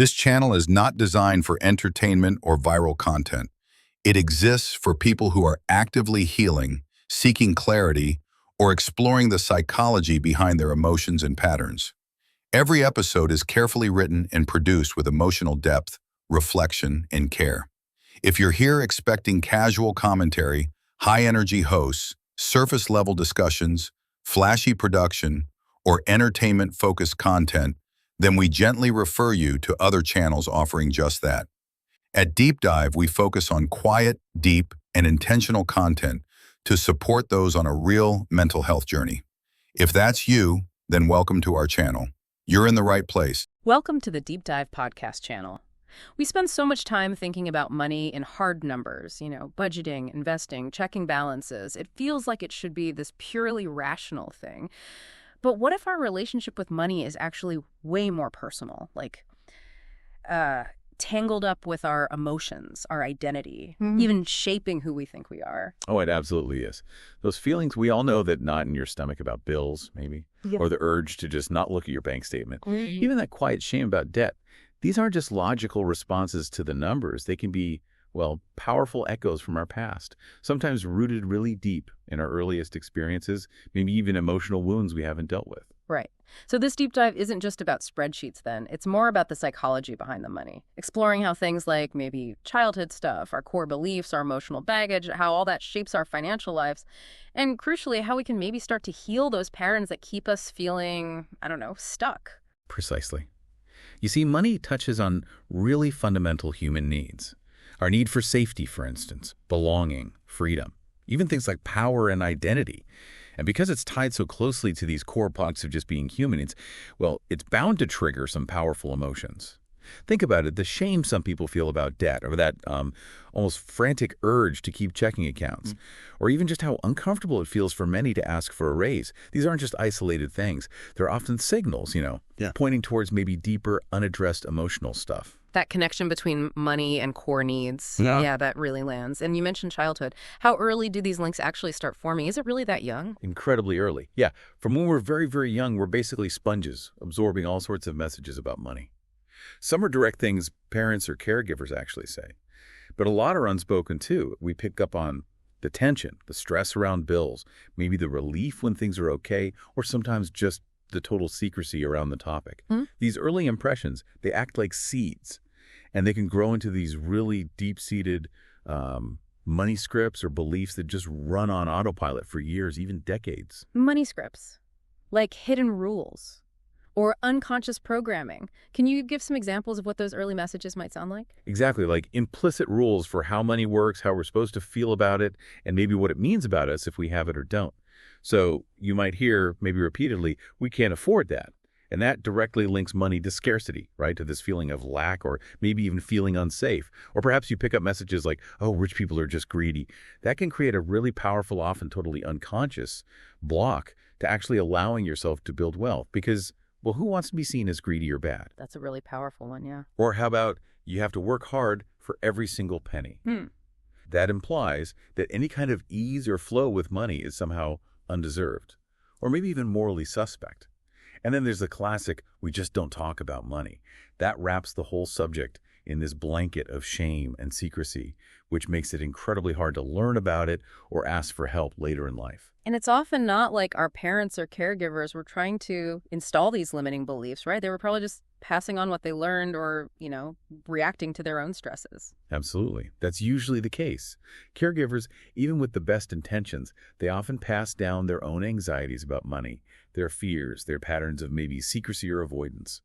This channel is not designed for entertainment or viral content. It exists for people who are actively healing, seeking clarity, or exploring the psychology behind their emotions and patterns. Every episode is carefully written and produced with emotional depth, reflection, and care. If you're here expecting casual commentary, high-energy hosts, surface-level discussions, flashy production, or entertainment-focused content, then we gently refer you to other channels offering just that. At DeepDive, we focus on quiet, deep, and intentional content to support those on a real mental health journey. If that's you, then welcome to our channel. You're in the right place. Welcome to the DeepDive podcast channel. We spend so much time thinking about money in hard numbers, budgeting, investing, checking balances. It feels like it should be this purely rational thing. But what if our relationship with money is actually way more personal, tangled up with our emotions, our identity, even shaping who we think we are? Oh, it absolutely is. Those feelings, we all know that knot in your stomach about bills, maybe, or the urge to just not look at your bank statement, even that quiet shame about debt. These aren't just logical responses to the numbers. They can be, powerful echoes from our past, sometimes rooted really deep in our earliest experiences, maybe even emotional wounds we haven't dealt with. Right. So this deep dive isn't just about spreadsheets then. It's more about the psychology behind the money, exploring how things like maybe childhood stuff, our core beliefs, our emotional baggage, how all that shapes our financial lives, and crucially, how we can maybe start to heal those patterns that keep us feeling, stuck. Precisely. You see, money touches on really fundamental human needs. Our need for safety, for instance, belonging, freedom, even things like power and identity. And because it's tied so closely to these core parts of just being human, it's bound to trigger some powerful emotions. Think about it, the shame some people feel about debt, or that almost frantic urge to keep checking accounts, or even just how uncomfortable it feels for many to ask for a raise. These aren't just isolated things. They're often signals, pointing towards maybe deeper, unaddressed emotional stuff. That connection between money and core needs. Yeah, that really lands. And you mentioned childhood. How early do these links actually start forming? Is it really that young? Incredibly early. Yeah, from when we're very, very young, we're basically sponges, absorbing all sorts of messages about money. Some are direct things parents or caregivers actually say, but a lot are unspoken too. We pick up on the tension, the stress around bills, maybe the relief when things are okay, or sometimes just the total secrecy around the topic. These early impressions, they act like seeds, and they can grow into these really deep-seated money scripts or beliefs that just run on autopilot for years, even decades. Money scripts, like hidden rules or unconscious programming. Can you give some examples of what those early messages might sound like? Exactly, like implicit rules for how money works, how we're supposed to feel about it, and maybe what it means about us if we have it or don't. So you might hear, maybe repeatedly, we can't afford that. And that directly links money to scarcity, right? To this feeling of lack, or maybe even feeling unsafe. Or perhaps you pick up messages like, oh, rich people are just greedy. That can create a really powerful, often totally unconscious block to actually allowing yourself to build wealth. Because, who wants to be seen as greedy or bad? That's a really powerful one, yeah. Or how about you have to work hard for every single penny? That implies that any kind of ease or flow with money is somehow undeserved, or maybe even morally suspect. And then there's the classic, we just don't talk about money. That wraps the whole subject in this blanket of shame and secrecy, which makes it incredibly hard to learn about it or ask for help later in life. And it's often not like our parents or caregivers were trying to install these limiting beliefs, right? They were probably just passing on what they learned or, reacting to their own stresses. Absolutely. That's usually the case. Caregivers, even with the best intentions, they often pass down their own anxieties about money, their fears, their patterns of maybe secrecy or avoidance,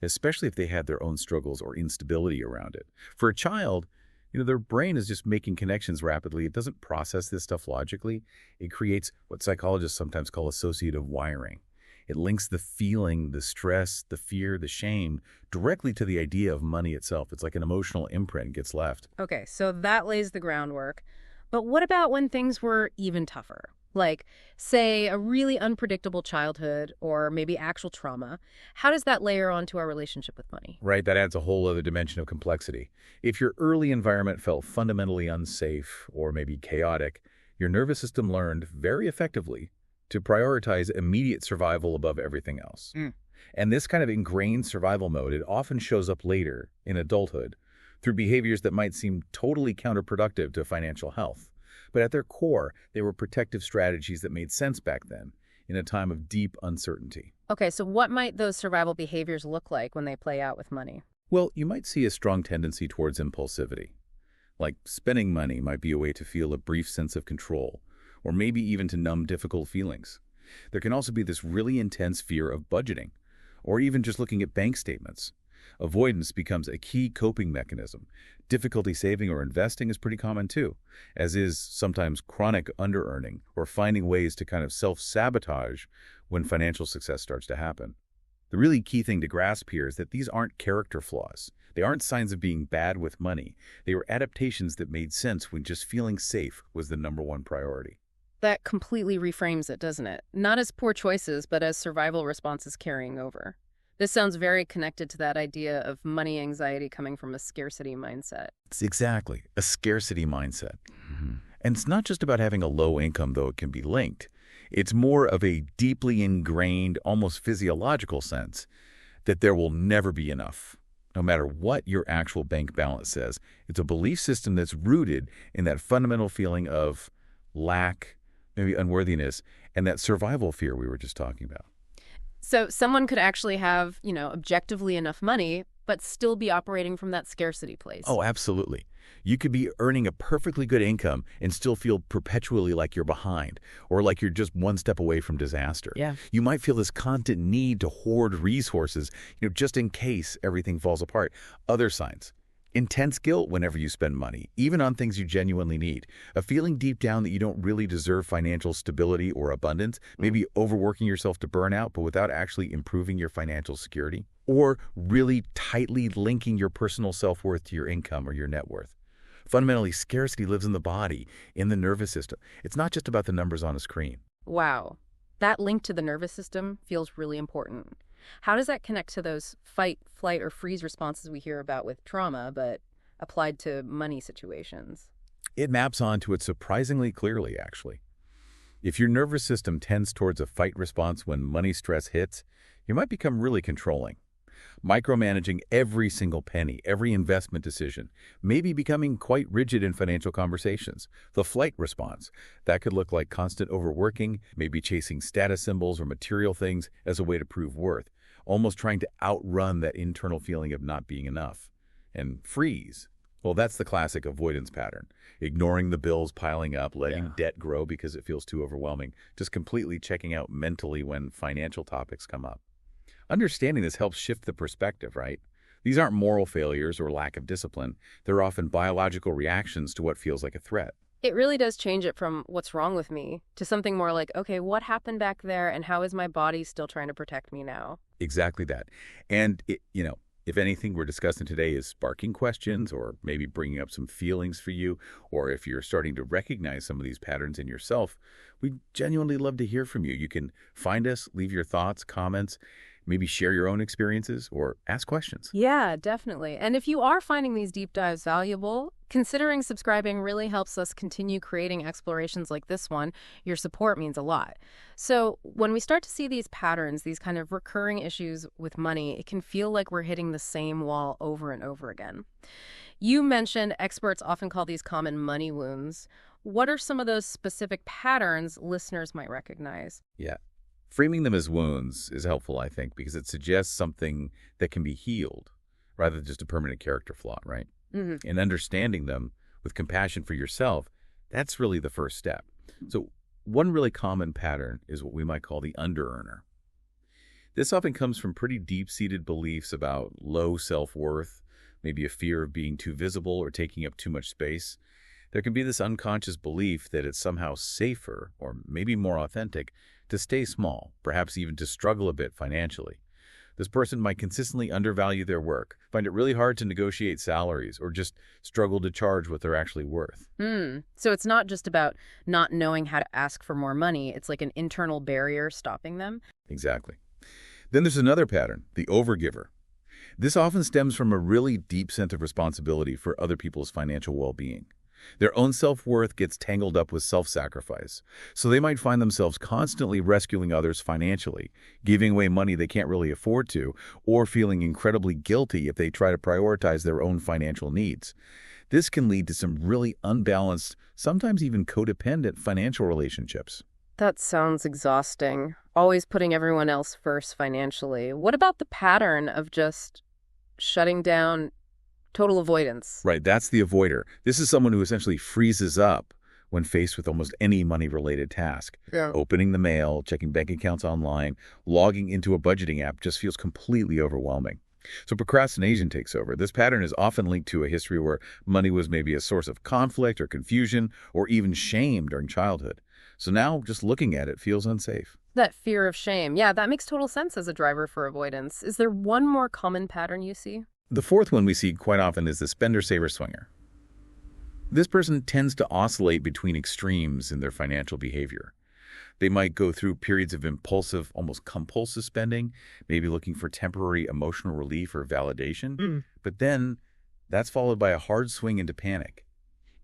especially if they had their own struggles or instability around it. For a child, their brain is just making connections rapidly. It doesn't process this stuff logically. It creates what psychologists sometimes call associative wiring. It links the feeling, the stress, the fear, the shame directly to the idea of money itself. It's like an emotional imprint gets left. Okay, so that lays the groundwork. But what about when things were even tougher? Like, say, a really unpredictable childhood or maybe actual trauma. How does that layer onto our relationship with money? Right, that adds a whole other dimension of complexity. If your early environment felt fundamentally unsafe or maybe chaotic, your nervous system learned very effectively to prioritize immediate survival above everything else. And this kind of ingrained survival mode, it often shows up later in adulthood through behaviors that might seem totally counterproductive to financial health. But at their core, they were protective strategies that made sense back then, in a time of deep uncertainty. Okay, so what might those survival behaviors look like when they play out with money? Well, you might see a strong tendency towards impulsivity. Like spending money might be a way to feel a brief sense of control, or maybe even to numb difficult feelings. There can also be this really intense fear of budgeting, or even just looking at bank statements. Avoidance becomes a key coping mechanism. Difficulty saving or investing is pretty common too, as is sometimes chronic under-earning or finding ways to kind of self-sabotage when financial success starts to happen. The really key thing to grasp here is that these aren't character flaws. They aren't signs of being bad with money. They were adaptations that made sense when just feeling safe was the #1 priority. That completely reframes it, doesn't it? Not as poor choices, but as survival responses carrying over. This sounds very connected to that idea of money anxiety coming from a scarcity mindset. It's exactly a scarcity mindset. And it's not just about having a low income, though it can be linked. It's more of a deeply ingrained, almost physiological sense that there will never be enough. No matter what your actual bank balance says, it's a belief system that's rooted in that fundamental feeling of lack, maybe unworthiness, and that survival fear we were just talking about. So someone could actually have, objectively enough money, but still be operating from that scarcity place. Oh, absolutely. You could be earning a perfectly good income and still feel perpetually like you're behind or like you're just one step away from disaster. Yeah. You might feel this constant need to hoard resources, just in case everything falls apart. Other signs. Intense guilt whenever you spend money, even on things you genuinely need. A feeling deep down that you don't really deserve financial stability or abundance, maybe overworking yourself to burnout, but without actually improving your financial security. Or really tightly linking your personal self-worth to your income or your net worth. Fundamentally, scarcity lives in the body, in the nervous system. It's not just about the numbers on a screen. Wow. That link to the nervous system feels really important. How does that connect to those fight, flight, or freeze responses we hear about with trauma, but applied to money situations? It maps onto it surprisingly clearly, actually. If your nervous system tends towards a fight response when money stress hits, you might become really controlling. Micromanaging every single penny, every investment decision, maybe becoming quite rigid in financial conversations. The flight response, that could look like constant overworking, maybe chasing status symbols or material things as a way to prove worth, almost trying to outrun that internal feeling of not being enough. And freeze, well, that's the classic avoidance pattern. Ignoring the bills piling up, letting debt grow because it feels too overwhelming, just completely checking out mentally when financial topics come up. Understanding this helps shift the perspective, right? These aren't moral failures or lack of discipline. They're often biological reactions to what feels like a threat. It really does change it from what's wrong with me to something more like, okay, what happened back there and how is my body still trying to protect me now? Exactly that. And, if anything we're discussing today is sparking questions or maybe bringing up some feelings for you, or if you're starting to recognize some of these patterns in yourself, we'd genuinely love to hear from you. You can find us, leave your thoughts, comments, maybe share your own experiences or ask questions. Yeah, definitely. And if you are finding these deep dives valuable, considering subscribing really helps us continue creating explorations like this one. Your support means a lot. So when we start to see these patterns, these kind of recurring issues with money, it can feel like we're hitting the same wall over and over again. You mentioned experts often call these common money wounds. What are some of those specific patterns listeners might recognize? Yeah. Framing them as wounds is helpful, I think, because it suggests something that can be healed rather than just a permanent character flaw, right? Mm-hmm. And understanding them with compassion for yourself, that's really the first step. So one really common pattern is what we might call the under-earner. This often comes from pretty deep-seated beliefs about low self-worth, maybe a fear of being too visible or taking up too much space. There can be this unconscious belief that it's somehow safer or maybe more authentic to stay small, perhaps even to struggle a bit financially. This person might consistently undervalue their work, find it really hard to negotiate salaries, or just struggle to charge what they're actually worth. So it's not just about not knowing how to ask for more money. It's like an internal barrier stopping them. Exactly. Then there's another pattern, the overgiver. This often stems from a really deep sense of responsibility for other people's financial well-being. Their own self-worth gets tangled up with self-sacrifice. So they might find themselves constantly rescuing others financially, giving away money they can't really afford to, or feeling incredibly guilty if they try to prioritize their own financial needs. This can lead to some really unbalanced, sometimes even codependent financial relationships. That sounds exhausting. Always putting everyone else first financially. What about the pattern of just shutting down, total avoidance? Right, that's the avoider. This is someone who essentially freezes up when faced with almost any money-related task. Yeah. Opening the mail, checking bank accounts online, logging into a budgeting app just feels completely overwhelming. So procrastination takes over. This pattern is often linked to a history where money was maybe a source of conflict or confusion or even shame during childhood. So now just looking at it feels unsafe. That fear of shame. Yeah, that makes total sense as a driver for avoidance. Is there one more common pattern you see? The fourth one we see quite often is the spender-saver-swinger. This person tends to oscillate between extremes in their financial behavior. They might go through periods of impulsive, almost compulsive spending, maybe looking for temporary emotional relief or validation. But then that's followed by a hard swing into panic.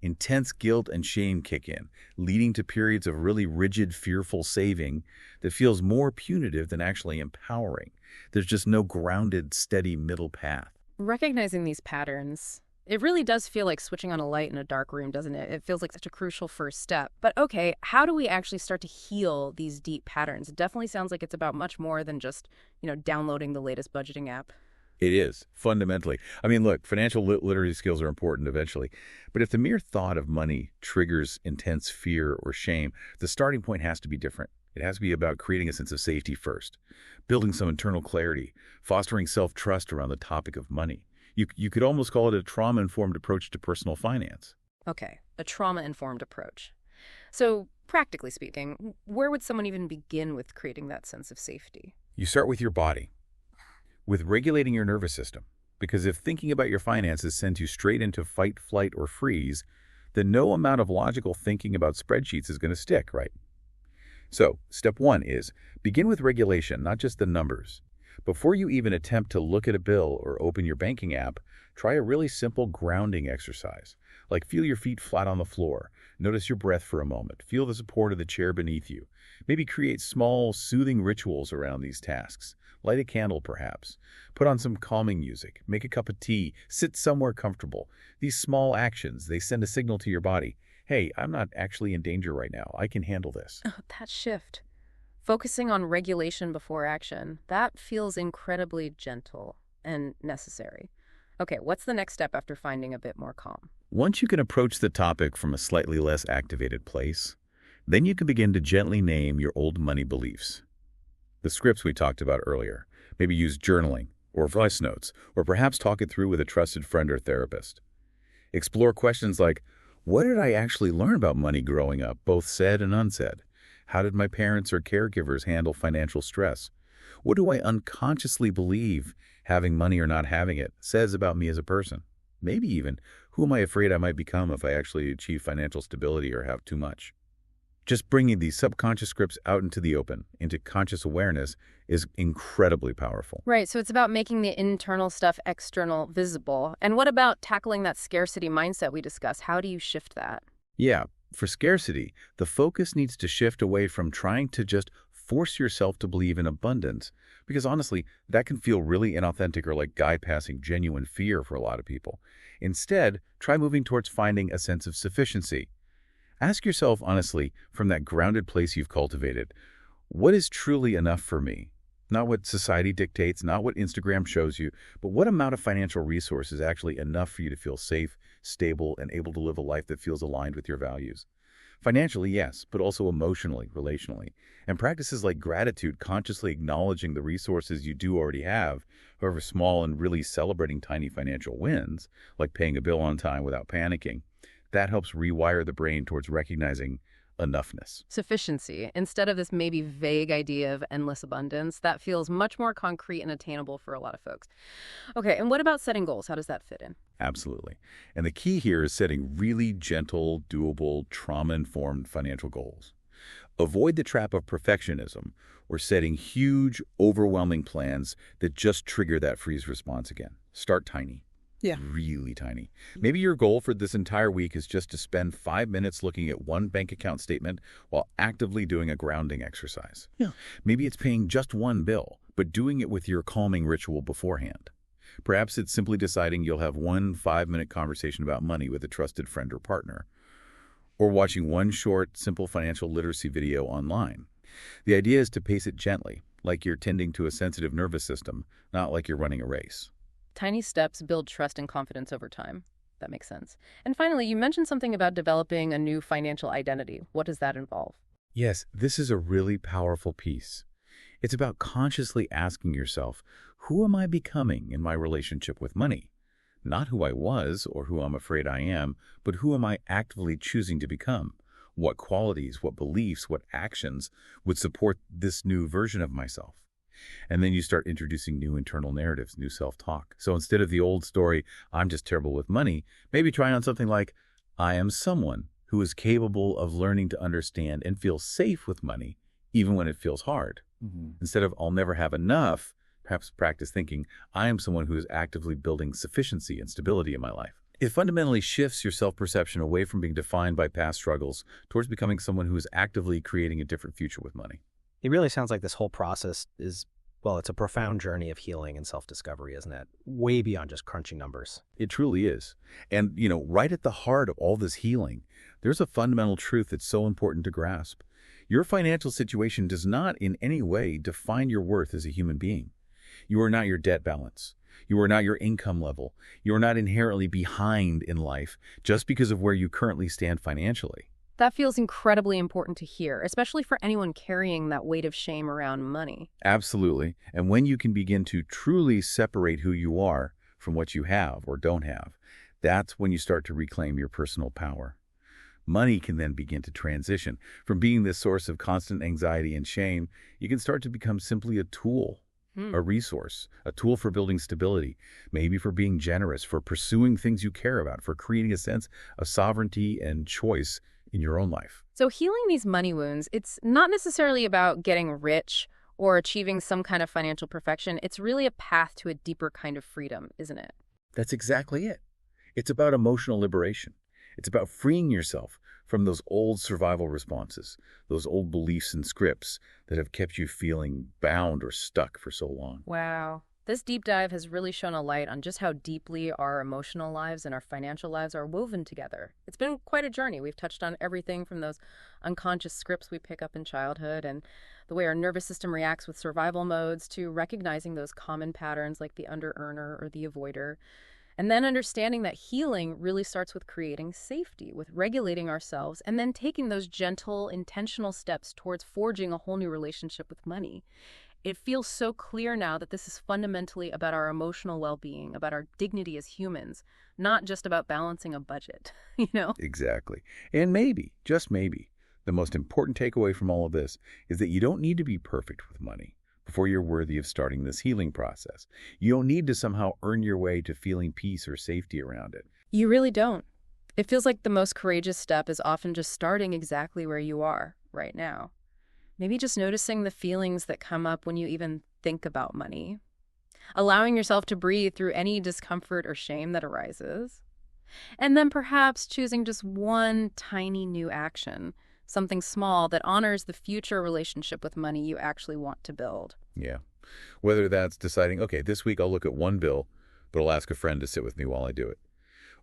Intense guilt and shame kick in, leading to periods of really rigid, fearful saving that feels more punitive than actually empowering. There's just no grounded, steady middle path. Recognizing these patterns, it really does feel like switching on a light in a dark room, doesn't it? It feels like such a crucial first step. But okay, how do we actually start to heal these deep patterns? It definitely sounds like it's about much more than just, downloading the latest budgeting app. It is, fundamentally. I mean, look, financial literacy skills are important eventually. But if the mere thought of money triggers intense fear or shame, the starting point has to be different. It has to be about creating a sense of safety first, building some internal clarity, fostering self-trust around the topic of money. You could almost call it a trauma-informed approach to personal finance. Okay, a trauma-informed approach. So, practically speaking, where would someone even begin with creating that sense of safety? You start with your body, with regulating your nervous system. Because if thinking about your finances sends you straight into fight, flight, or freeze, then no amount of logical thinking about spreadsheets is going to stick, right? So, step one is begin with regulation, not just the numbers. Before you even attempt to look at a bill or open your banking app, try a really simple grounding exercise. Like feel your feet flat on the floor. Notice your breath for a moment. Feel the support of the chair beneath you. Maybe create small, soothing rituals around these tasks. Light a candle, perhaps. Put on some calming music. Make a cup of tea. Sit somewhere comfortable. These small actions, they send a signal to your body. Hey, I'm not actually in danger right now. I can handle this. Oh, that shift. Focusing on regulation before action, that feels incredibly gentle and necessary. Okay, what's the next step after finding a bit more calm? Once you can approach the topic from a slightly less activated place, then you can begin to gently name your old money beliefs. The scripts we talked about earlier. Maybe use journaling or voice notes, or perhaps talk it through with a trusted friend or therapist. Explore questions like, what did I actually learn about money growing up, both said and unsaid? How did my parents or caregivers handle financial stress? What do I unconsciously believe having money or not having it says about me as a person? Maybe even, who am I afraid I might become if I actually achieve financial stability or have too much? Just bringing these subconscious scripts out into the open, into conscious awareness, is incredibly powerful. Right, so it's about making the internal stuff external visible. And what about tackling that scarcity mindset we discussed? How do you shift that? Yeah, for scarcity, the focus needs to shift away from trying to just force yourself to believe in abundance, because honestly, that can feel really inauthentic or like guy-passing genuine fear for a lot of people. Instead, try moving towards finding a sense of sufficiency. Ask yourself honestly, from that grounded place you've cultivated, what is truly enough for me? Not what society dictates, not what Instagram shows you, but what amount of financial resource is actually enough for you to feel safe, stable, and able to live a life that feels aligned with your values. Financially, yes, but also emotionally, relationally. And practices like gratitude, consciously acknowledging the resources you do already have, however small, and really celebrating tiny financial wins, like paying a bill on time without panicking, that helps rewire the brain towards recognizing enoughness. Sufficiency. Instead of this maybe vague idea of endless abundance, that feels much more concrete and attainable for a lot of folks. Okay, and what about setting goals? How does that fit in? Absolutely. And the key here is setting really gentle, doable, trauma-informed financial goals. Avoid the trap of perfectionism or setting huge, overwhelming plans that just trigger that freeze response again. Start tiny. Yeah. Really tiny. Maybe your goal for this entire week is just to spend 5 minutes looking at one bank account statement while actively doing a grounding exercise. Yeah. Maybe it's paying just one bill, but doing it with your calming ritual beforehand. Perhaps it's simply deciding you'll have one 5-minute conversation about money with a trusted friend or partner, or watching one short, simple financial literacy video online. The idea is to pace it gently, like you're tending to a sensitive nervous system, not like you're running a race. Tiny steps build trust and confidence over time. That makes sense. And finally, you mentioned something about developing a new financial identity. What does that involve? Yes, this is a really powerful piece. It's about consciously asking yourself, who am I becoming in my relationship with money? Not who I was or who I'm afraid I am, but who am I actively choosing to become? What qualities, what beliefs, what actions would support this new version of myself? And then you start introducing new internal narratives, new self-talk. So instead of the old story, I'm just terrible with money, maybe try on something like, I am someone who is capable of learning to understand and feel safe with money, even when it feels hard. Instead of, I'll never have enough, perhaps practice thinking, I am someone who is actively building sufficiency and stability in my life. It fundamentally shifts your self-perception away from being defined by past struggles towards becoming someone who is actively creating a different future with money. It really sounds like this whole process is, well, it's a profound journey of healing and self-discovery, isn't it? Way beyond just crunching numbers. It truly is. And, right at the heart of all this healing, there's a fundamental truth that's so important to grasp. Your financial situation does not in any way define your worth as a human being. You are not your debt balance. You are not your income level. You are not inherently behind in life just because of where you currently stand financially. That feels incredibly important to hear, especially for anyone carrying that weight of shame around money. Absolutely. And when you can begin to truly separate who you are from what you have or don't have, that's when you start to reclaim your personal power. Money can then begin to transition. From being this source of constant anxiety and shame, you can start to become simply a tool, a resource, a tool for building stability, maybe for being generous, for pursuing things you care about, for creating a sense of sovereignty and choice in your own life. So healing these money wounds, it's not necessarily about getting rich or achieving some kind of financial perfection. It's really a path to a deeper kind of freedom, isn't it? That's exactly it. It's about emotional liberation. It's about freeing yourself from those old survival responses, those old beliefs and scripts that have kept you feeling bound or stuck for so long. Wow. This deep dive has really shone a light on just how deeply our emotional lives and our financial lives are woven together. It's been quite a journey. We've touched on everything from those unconscious scripts we pick up in childhood and the way our nervous system reacts with survival modes to recognizing those common patterns like the under-earner or the avoider. And then understanding that healing really starts with creating safety, with regulating ourselves, and then taking those gentle, intentional steps towards forging a whole new relationship with money. It feels so clear now that this is fundamentally about our emotional well-being, about our dignity as humans, not just about balancing a budget, Exactly. And maybe, just maybe, the most important takeaway from all of this is that you don't need to be perfect with money before you're worthy of starting this healing process. You don't need to somehow earn your way to feeling peace or safety around it. You really don't. It feels like the most courageous step is often just starting exactly where you are right now. Maybe just noticing the feelings that come up when you even think about money. Allowing yourself to breathe through any discomfort or shame that arises. And then perhaps choosing just one tiny new action, something small that honors the future relationship with money you actually want to build. Yeah. Whether that's deciding, okay, this week I'll look at one bill, but I'll ask a friend to sit with me while I do it.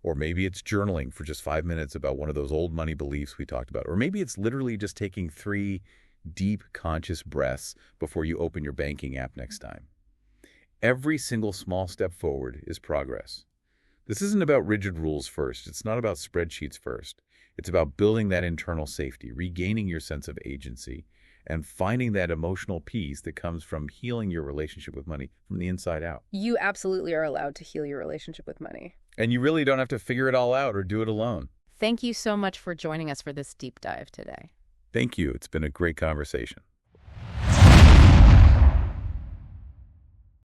Or maybe it's journaling for just 5 minutes about one of those old money beliefs we talked about. Or maybe it's literally just taking 3 deep conscious breaths before you open your banking app next time. Every single small step forward is progress. This isn't about rigid rules first. It's not about spreadsheets first. It's about building that internal safety, regaining your sense of agency, and finding that emotional peace that comes from healing your relationship with money from the inside out. You absolutely are allowed to heal your relationship with money. And you really don't have to figure it all out or do it alone. Thank you so much for joining us for this deep dive today. Thank you. It's been a great conversation.